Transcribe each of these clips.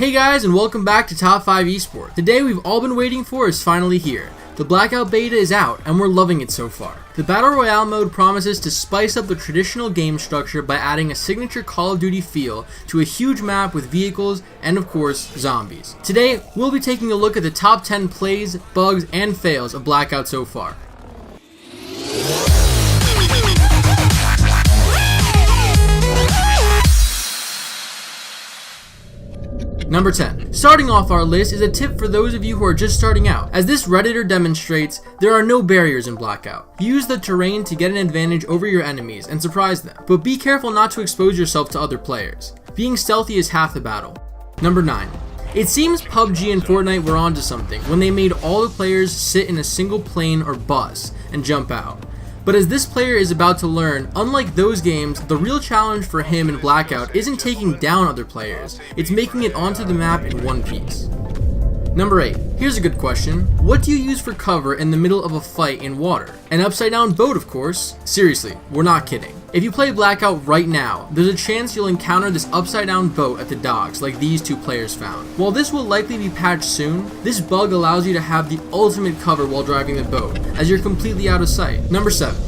Hey guys, and welcome back to Top 5 Esports. Today we've all been waiting for is finally here. The Blackout beta is out, and we're loving it so far. The Battle Royale mode promises to spice up the traditional game structure by adding a signature Call of Duty feel to a huge map with vehicles and, of course, zombies. Today, we'll be taking a look at the top 10 plays, bugs, and fails of Blackout so far. Number 10. Starting off our list is a tip for those of you who are just starting out. As this Redditor demonstrates, there are no barriers in Blackout. Use the terrain to get an advantage over your enemies and surprise them, but be careful not to expose yourself to other players. Being stealthy is half the battle. Number 9. It seems PUBG and Fortnite were onto something when they made all the players sit in a single plane or bus and jump out. But as this player is about to learn, unlike those games, the real challenge for him in Blackout isn't taking down other players, it's making it onto the map in one piece. Number 8. Here's a good question. What do you use for cover in the middle of a fight in water? An upside down boat, of course. Seriously, we're not kidding. If you play Blackout right now, there's a chance you'll encounter this upside down boat at the docks like these two players found. While this will likely be patched soon, this bug allows you to have the ultimate cover while driving the boat, as you're completely out of sight. Number 7.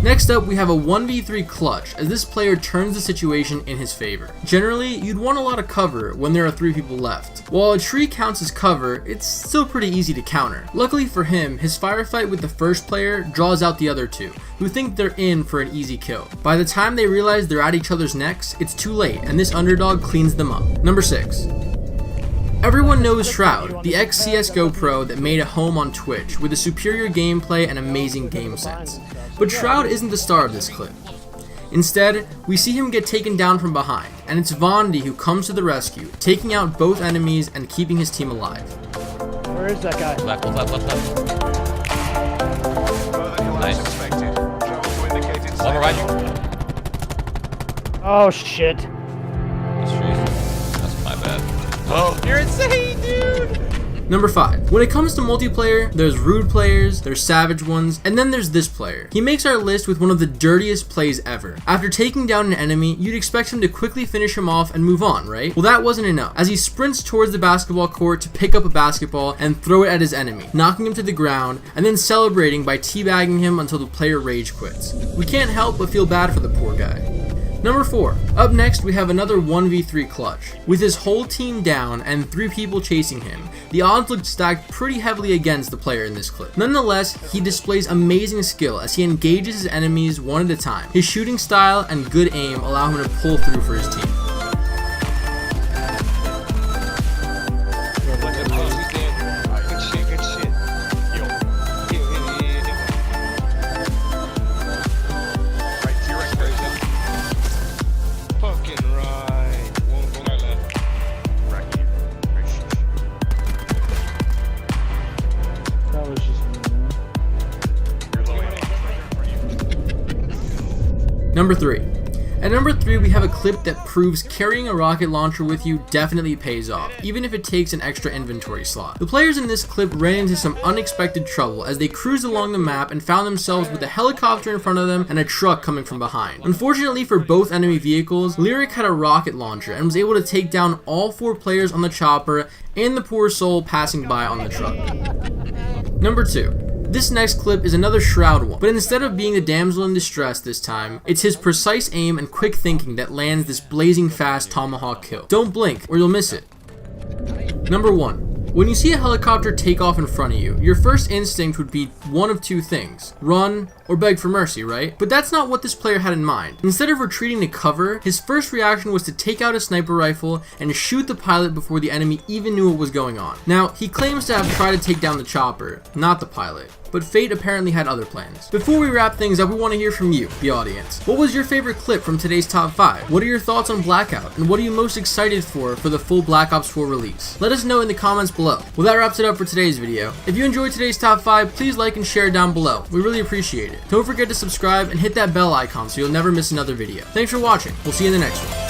Next up, we have a 1v3 clutch, as this player turns the situation in his favor. Generally, you'd want a lot of cover when there are 3 people left. While a tree counts as cover, it's still pretty easy to counter. Luckily for him, his firefight with the first player draws out the other 2, who think they're in for an easy kill. By the time they realize they're at each other's necks, it's too late, and this underdog cleans them up. Number 6. Everyone knows Shroud, the ex-CSGO pro that made a home on Twitch with a superior gameplay and amazing game sense. But Shroud isn't the star of this clip. Instead, we see him get taken down from behind, and it's Vondi who comes to the rescue, taking out both enemies and keeping his team alive. Where is that guy? Left. Nice. One behind you. Oh shit. That's my bad. Oh, you're insane, dude! Number 5. When it comes to multiplayer, there's rude players, there's savage ones, and then there's this player. He makes our list with one of the dirtiest plays ever. After taking down an enemy, you'd expect him to quickly finish him off and move on, right? Well, that wasn't enough, as he sprints towards the basketball court to pick up a basketball and throw it at his enemy, knocking him to the ground, and then celebrating by teabagging him until the player rage quits. We can't help but feel bad for the poor guy. Number 4. Up next, we have another 1v3 clutch. With his whole team down and 3 people chasing him, the odds looked stacked pretty heavily against the player in this clip. Nonetheless, he displays amazing skill as he engages his enemies one at a time. His shooting style and good aim allow him to pull through for his team. Number 3. At number 3, we have a clip that proves carrying a rocket launcher with you definitely pays off, even if it takes an extra inventory slot. The players in this clip ran into some unexpected trouble as they cruised along the map and found themselves with a helicopter in front of them and a truck coming from behind. Unfortunately for both enemy vehicles, Lyric had a rocket launcher and was able to take down all 4 players on the chopper and the poor soul passing by on the truck. Number 2. This next clip is another Shroud one, but instead of being the damsel in distress this time, it's his precise aim and quick thinking that lands this blazing fast tomahawk kill. Don't blink or you'll miss it. Number 1. When you see a helicopter take off in front of you, your first instinct would be one of 2 things: run or beg for mercy, right? But that's not what this player had in mind. Instead of retreating to cover, his first reaction was to take out a sniper rifle and shoot the pilot before the enemy even knew what was going on. Now, he claims to have tried to take down the chopper, not the pilot, but fate apparently had other plans. Before we wrap things up, we want to hear from you, the audience. What was your favorite clip from today's top 5? What are your thoughts on Blackout? And what are you most excited for the full Black Ops 4 release? Let us know in the comments below. Well, that wraps it up for today's video. If you enjoyed today's top 5, please like and share down below. We really appreciate it. Don't forget to subscribe and hit that bell icon so you'll never miss another video. Thanks for watching. We'll see you in the next one.